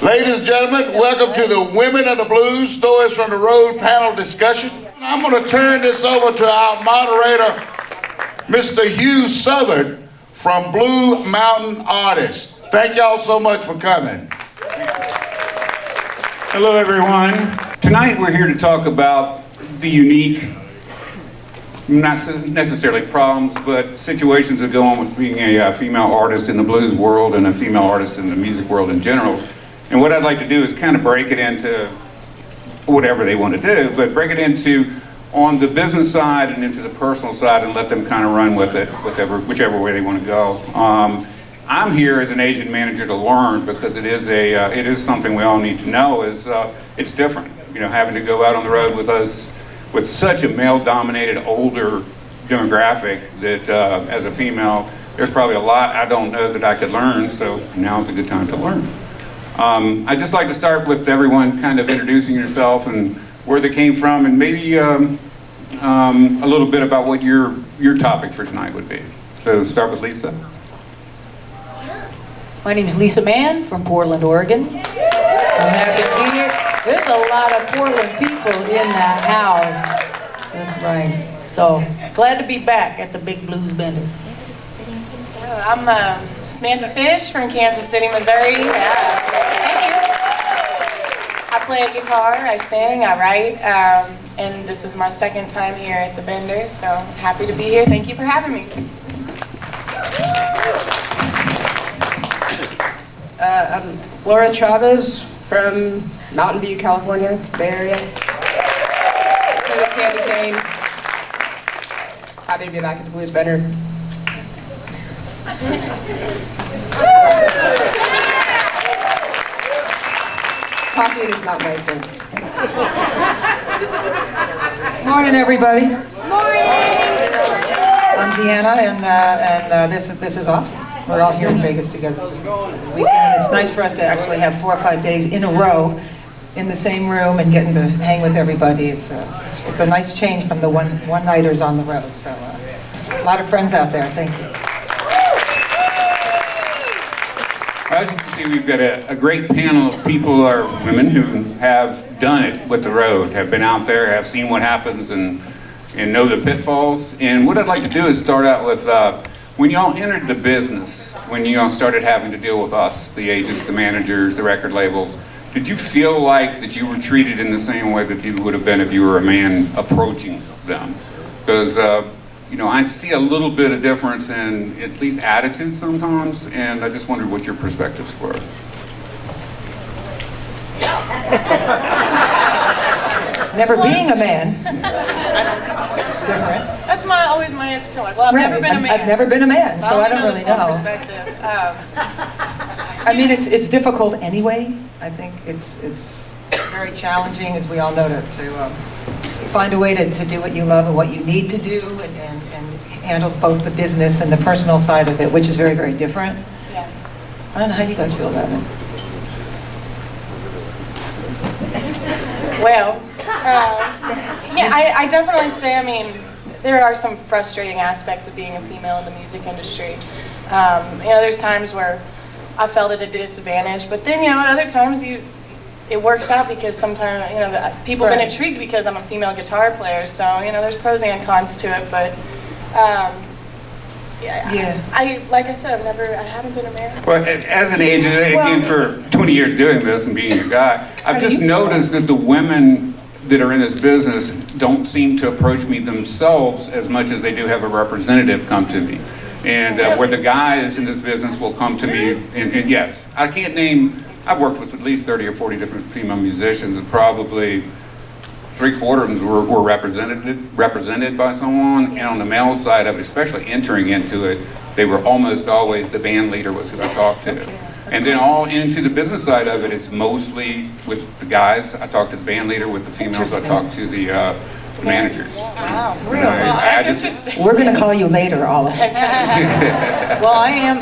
Ladies and gentlemen, welcome to the Women of the Blues Stories from the Road panel discussion. I'm going to turn this over to our moderator, Mr. Hugh Southard from Blue Mountain Artists. Thank y'all so much for coming. Hello, everyone. Tonight we're here to talk about the unique, not necessarily problems, but situations that go on with being a female artist in the blues world and a female artist in the music world in general. And what I'd like to do is kind of break it into whatever they want to do, but break it into on the business side and into the personal side and let them kind of run with it, whichever way they want to go. I'm here as an agent manager to learn because it is something we all need to know. It's different, you know, having to go out on the road with us with such a male-dominated older demographic that as a female, there's probably a lot I don't know that I could learn. So now is a good time to learn. I'd just like to start with everyone kind of introducing yourself and where they came from, and maybe a little bit about what your topic for tonight would be. So start with Lisa. My name is Lisa Mann from Portland, Oregon. I'm happy to be here. There's a lot of Portland people in the house. That's right. So glad to be back at the Big Blues Bender. I'm Samantha from Kansas City, Missouri. Thank you. I play guitar, I sing, I write, and this is my second time here at the Bender, so happy to be here. Thank you for having me. I'm Laura Chavez from Mountain View, California, Bay Area. Play the candy cane. Happy to be back at the Blues Bender. Coffee is not my thing. Morning, everybody. Morning. I'm Deanna, and this is awesome. We're all here in Vegas together. Weekend. It's nice for us to actually have 4 or 5 days in a row in the same room and getting to hang with everybody. It's a nice change from the one-nighters on the road. So a lot of friends out there. Thank you. As you can see, we've got a great panel of people, or women, who have done it with the road, have been out there, have seen what happens, and know the pitfalls. And what I'd like to do is start out with when y'all entered the business, when y'all started having to deal with us, the agents, the managers, the record labels, did you feel like that you were treated in the same way that you would have been if you were a man approaching them? Because you know, I see a little bit of difference in at least attitude sometimes, and I just wondered what your perspectives were. Never being a man. It's different. That's always my answer to like, well, I've never been a man. I've never been a man, so I don't only really this one know. Perspective. I mean, it's difficult anyway. I think it's very challenging, as we all know, to find a way to do what you love and what you need to do, and handle both the business and the personal side of it, which is very, very different. Yeah. I don't know how you guys feel about it. Well, yeah, I definitely say, I mean, there are some frustrating aspects of being a female in the music industry. You know, there's times where I felt at a disadvantage, but then, you know, at other times it works out because sometimes, you know, people have been intrigued because I'm a female guitar player, so, you know, there's pros and cons to it, but yeah. Like I said, I haven't been a man. Well, as an agent, again, for 20 years doing this and being a guy, I've just noticed that the women that are in this business don't seem to approach me themselves as much as they do have a representative come to me. And where the guys in this business will come to me, and yes, I can't name, I've worked with at least 30 or 40 different female musicians, and probably 3/4 of them were represented by someone. And on the male side of it, especially entering into it, they were almost always, the band leader was who I talked to. And then all into the business side of it, it's mostly with the guys. I talk to the band leader. With the females, I talk to the managers. Wow. You know, I That's just- interesting. We're going to call you later, Oliver. Well, I am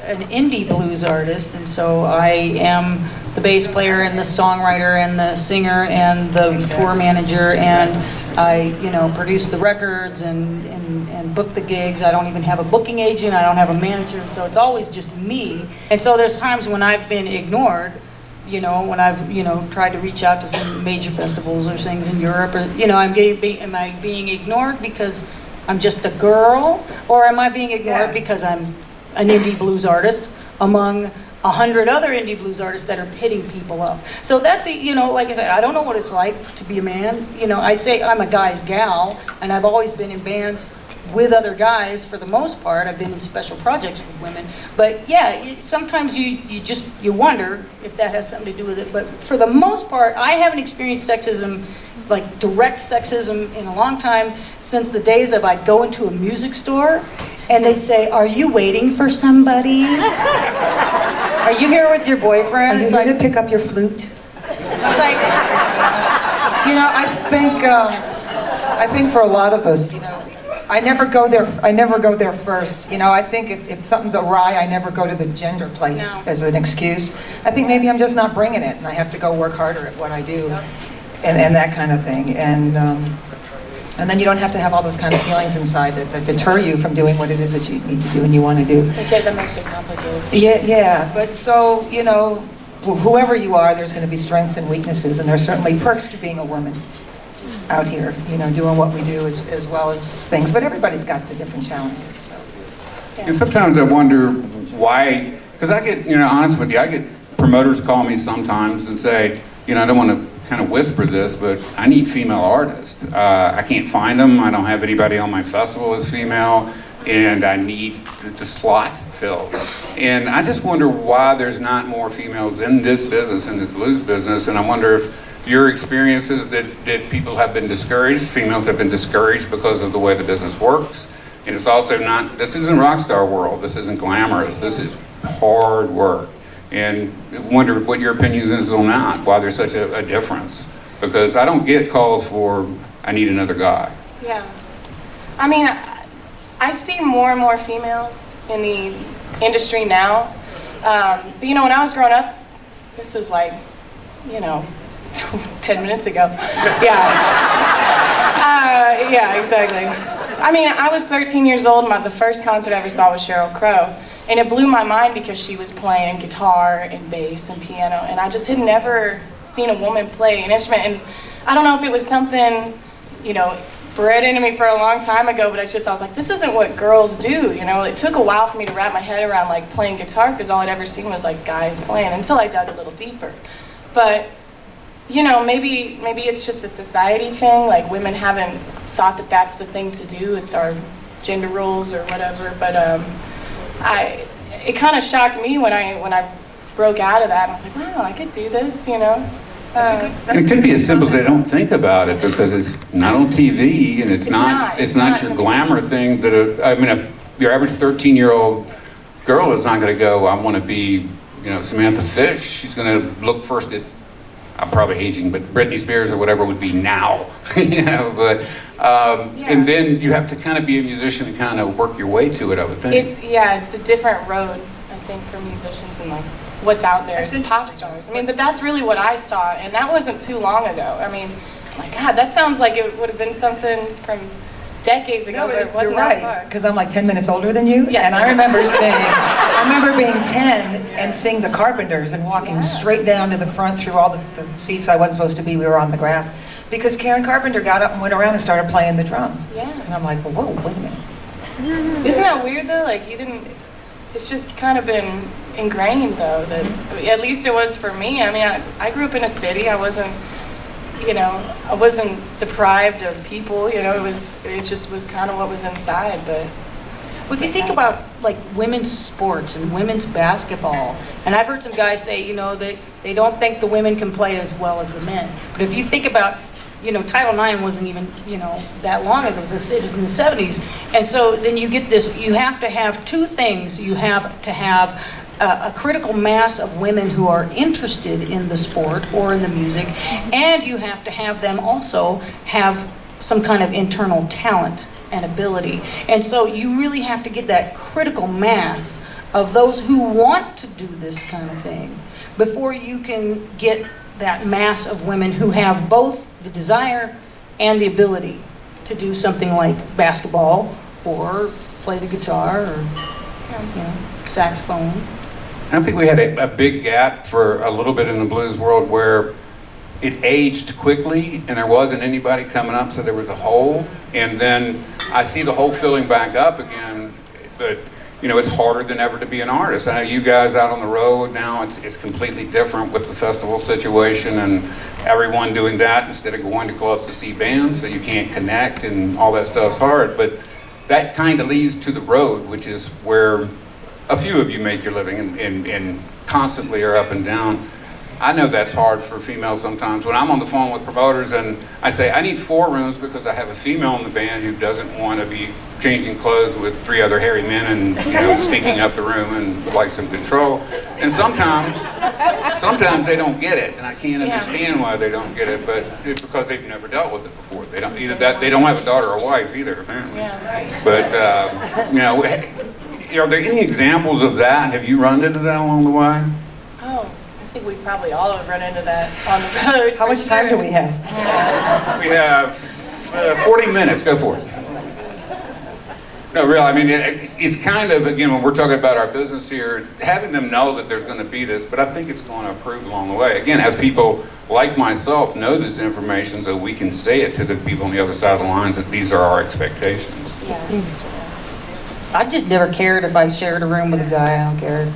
an indie blues artist, and so I am the bass player and the songwriter and the singer and the tour manager, and I, produce the records and book the gigs. I don't even have a booking agent. I don't have a manager, and so it's always just me. And so there's times when I've been ignored, when I've, tried to reach out to some major festivals or things in Europe, or, am I being ignored because I'm just a girl, or am I being ignored because I'm an indie blues artist among 100 other indie blues artists that are hitting people up? So that's, like I said, I don't know what it's like to be a man. I'd say I'm a guy's gal, and I've always been in bands with other guys for the most part. I've been in special projects with women. But yeah, sometimes you wonder if that has something to do with it. But for the most part, I haven't experienced sexism, like direct sexism, in a long time, since the days of I'd go into a music store and they'd say, "Are you waiting for somebody? Are you here with your boyfriend?" Are you It's going like, to pick up your flute? it's like, I think for a lot of us, I never go there first. I think if something's awry, I never go to the gender place No. as an excuse. I think maybe I'm just not bringing it, and I have to go work harder at what I do, and that kind of thing. And then you don't have to have all those kind of feelings inside that deter you from doing what it is that you need to do and you want to do. Okay, that makes it complicated. Yeah. But so, whoever you are, there's going to be strengths and weaknesses, and there's certainly perks to being a woman out here, doing what we do as well as things. But everybody's got the different challenges. So. And sometimes I wonder why, because I get, honest with you, I get promoters call me sometimes and say, I don't want to kind of whisper this, but I need female artists. I can't find them. I don't have anybody on my festival as female, and I need the slot filled. And I just wonder why there's not more females in this business, in this blues business, and I wonder if your experiences that people have been discouraged, females have been discouraged because of the way the business works. And it's also not, this isn't rock star world, this isn't glamorous, this is hard work. And I wonder what your opinion is on that, why there's such a difference. Because I don't get calls for, I need another guy. Yeah. I mean, I see more and more females in the industry now. But when I was growing up, this was like, 10 minutes ago. Yeah, exactly. I mean, I was 13 years old, and the first concert I ever saw was Sheryl Crow. And it blew my mind because she was playing guitar and bass and piano, and I just had never seen a woman play an instrument. And I don't know if it was something, bred into me for a long time ago, but I was like, this isn't what girls do, It took a while for me to wrap my head around like playing guitar, because all I'd ever seen was like guys playing, until I dug a little deeper. But maybe it's just a society thing, like women haven't thought that that's the thing to do, it's our gender roles or whatever. But it kind of shocked me when I broke out of that, and I was like, wow, I could do this, And it could be as simple as they don't think about it, because it's not on TV, and it's not your glamour thing that, if your average 13-year-old girl is not going to go, I want to be, Samantha Fish. She's going to look first at, I'm probably aging, but Britney Spears or whatever would be now, and then you have to kind of be a musician and kind of work your way to it, I would think. It's a different road, I think, for musicians, and like what's out there is pop stars. I mean, but that's really what I saw, and that wasn't too long ago. I mean, my God, that sounds like it would have been something from decades ago, but it wasn't that far. Because I'm like 10 minutes older than you, Yes. and I remember being 10 and seeing the Carpenters and walking straight down to the front through all the seats I wasn't supposed to be. We were on the grass because Karen Carpenter got up and went around and started playing the drums. Yeah. And I'm like, well, whoa, wait a minute. Isn't that weird though? Like it's just kind of been ingrained though, that at least it was for me. I mean, I grew up in a city. I wasn't deprived of people, it just was kind of what was inside. But Well, if you think about like women's sports and women's basketball, and I've heard some guys say, they don't think the women can play as well as the men. But if you think about, Title IX wasn't even, that long ago. It was in the 70s. And so then you get this, you have to have two things. You have to have a critical mass of women who are interested in the sport or in the music, and you have to have them also have some kind of internal talent and ability. And so you really have to get that critical mass of those who want to do this kind of thing before you can get that mass of women who have both the desire and the ability to do something like basketball or play the guitar or saxophone. I think we had a big gap for a little bit in the blues world where it aged quickly and there wasn't anybody coming up, so there was a hole. And then I see the hole filling back up again, but it's harder than ever to be an artist. I know you guys out on the road now, it's completely different with the festival situation and everyone doing that instead of going to clubs to see bands, so you can't connect and all that stuff's hard. But that kind of leads to the road, which is where a few of you make your living and constantly are up and down. I know that's hard for females sometimes. When I'm on the phone with promoters and I say, I need 4 rooms because I have a female in the band who doesn't want to be changing clothes with 3 other hairy men and stinking up the room and would like some control. And sometimes they don't get it, and I can't understand why they don't get it, but it's because they've never dealt with it before. They don't either that they don't have a daughter or wife either, apparently. Yeah, right. But are there any examples of that? Have you run into that along the way? Oh, I think we probably all have run into that on the road. How much time do we have? We have 40 minutes. Go for it. No, really, I mean, it's kind of, again, when we're talking about our business here, having them know that there's going to be this, but I think it's going to improve along the way. Again, as people like myself know this information so we can say it to the people on the other side of the lines that these are our expectations. Yeah. I just never cared if I shared a room with a guy. I don't care.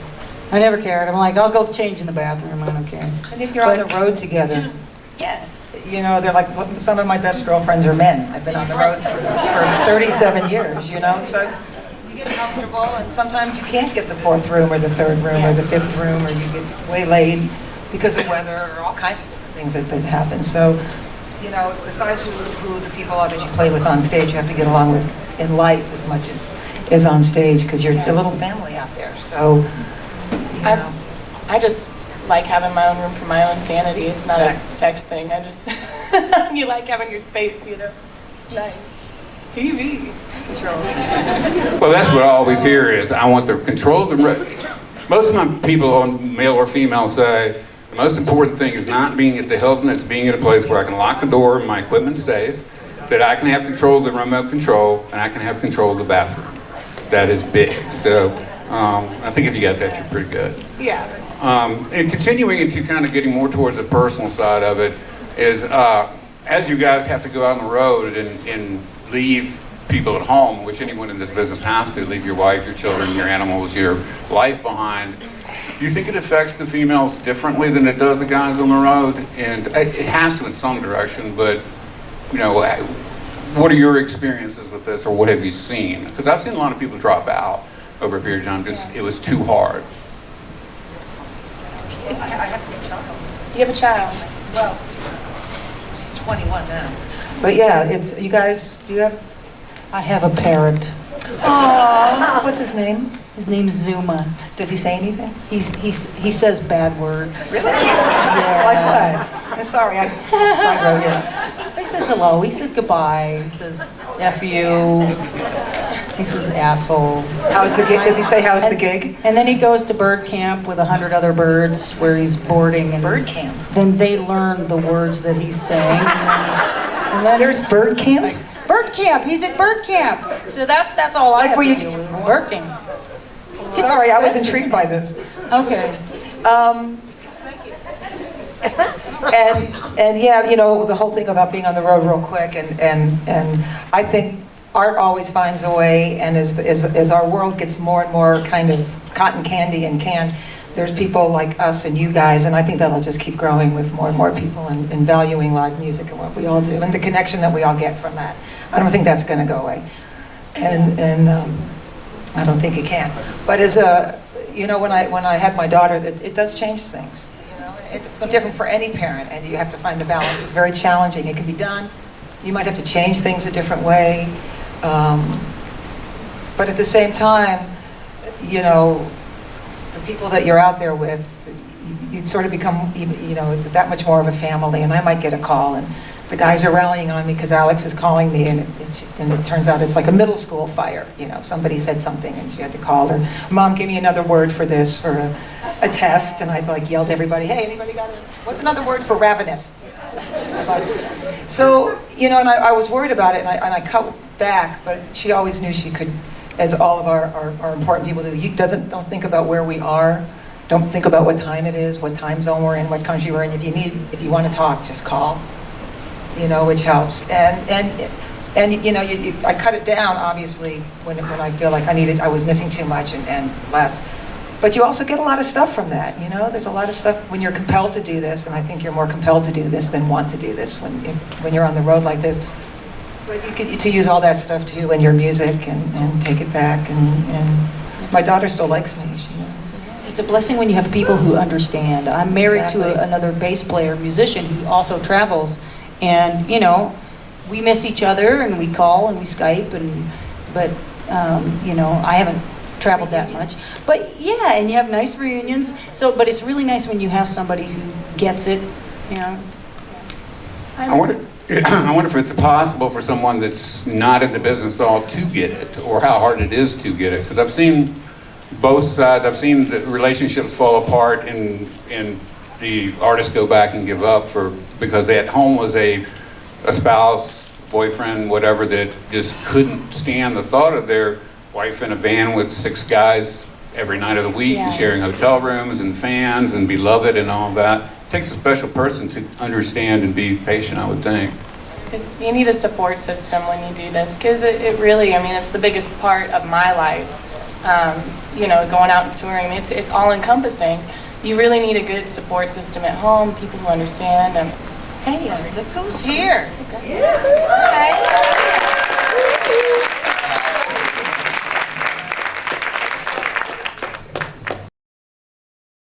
I never cared. I'm like, I'll go change in the bathroom. I don't care. And if you're on the road together, Yeah. they're like, some of my best girlfriends are men. I've been on the road for 37 years, so you get comfortable, and sometimes you can't get the 4th room or the 3rd room or the 5th room, or you get waylaid because of weather or all kinds of things that happen. So, besides who the people are that you play with on stage, you have to get along with in life as much as on stage, because you're a little family out there. So, I just like having my own room for my own sanity. It's not a sex thing. I just, you like having your space, Nice. TV control. Well, that's what I always hear is, I want the control of the road. Most of my people, male or female, say, the most important thing is not being at the Hilton, it's being at a place where I can lock the door and my equipment's safe, that I can have control of the remote control, and I can have control of the bathroom. That is big. So I think if you got that, you're pretty good. Yeah. And continuing into kind of getting more towards the personal side of it is, as you guys have to go out on the road and leave people at home, which anyone in this business has to, leave your wife, your children, your animals, your life behind, do you think it affects the females differently than it does the guys on the road? And it has to in some direction, but what are your experiences with this, or what have you seen? Because I've seen a lot of people drop out over a period of time. It was too hard. I have a child. You have a child. Well, she's 21 now. But yeah, it's, you guys, do you have? I have a parrot. Aww. What's his name? His name's Zuma. Does he say anything? He says bad words. Really? Yeah. Like what? I'm sorry, I wrote here. He says hello. He says goodbye. He says F you. He says asshole. How's the gig? Does he say how's the gig? And then he goes to bird camp with 100 other birds where he's boarding. And Bird camp? then they learn the words that he's saying. And then there's bird camp? Bird camp. He's at bird camp. So that's all I have were to you deal with. Working. Sorry, I was expensive. intrigued by this. Okay. And yeah, the whole thing about being on the road real quick, and I think art always finds a way, and as our world gets more and more kind of cotton candy and canned, there's people like us and you guys, and I think that'll just keep growing with more and more people and valuing live music and what we all do, and the connection that we all get from that. I don't think that's going to go away, and I don't think it can. But as when I had my daughter, it does change things. It's different for any parent, and you have to find the balance. It's very challenging. It can be done. You might have to change things a different way, but at the same time, the people that you're out there with, you sort of become, that much more of a family. And I might get a call, and the guys are rallying on me because Alex is calling me, and it turns out it's like a middle school fire. Somebody said something, and she had to call her. Mom, give me another word for this, for a test. And I yelled at everybody, hey, anybody got it? What's another word for ravenous? So, and I was worried about it, and I cut back, but she always knew she could, as all of our important people do. Don't think about where we are. Don't think about what time it is, what time zone we're in, what country we're in. If you want to talk, just call, which helps. And I cut it down, obviously, when I feel like I was missing too much and less. But you also get a lot of stuff from that, There's a lot of stuff when you're compelled to do this, and I think you're more compelled to do this than want to do this when you're on the road like this. But you get to use all that stuff too in your music and take it back. And my daughter still likes me, It's a blessing when you have people who understand. I'm married to another bass player, musician, who also travels. And, we miss each other, and we call and we Skype, but I haven't traveled that much. But yeah, and you have nice reunions. But it's really nice when you have somebody who gets it, I wonder if it's possible for someone that's not in the business at all to get it, or how hard it is to get it. Because I've seen both sides. I've seen the relationships fall apart, and the artists go back and give up because they at home was a spouse, boyfriend, whatever, that just couldn't stand the thought of their wife in a van with 6 guys every night of the week, and sharing hotel rooms and fans and beloved and all that. It takes a special person to understand and be patient, I would think. You need a support system when you do this, because it really, it's the biggest part of my life. Going out and touring, it's all encompassing. You really need a good support system at home, people who understand. And hey, look who's here. Hi.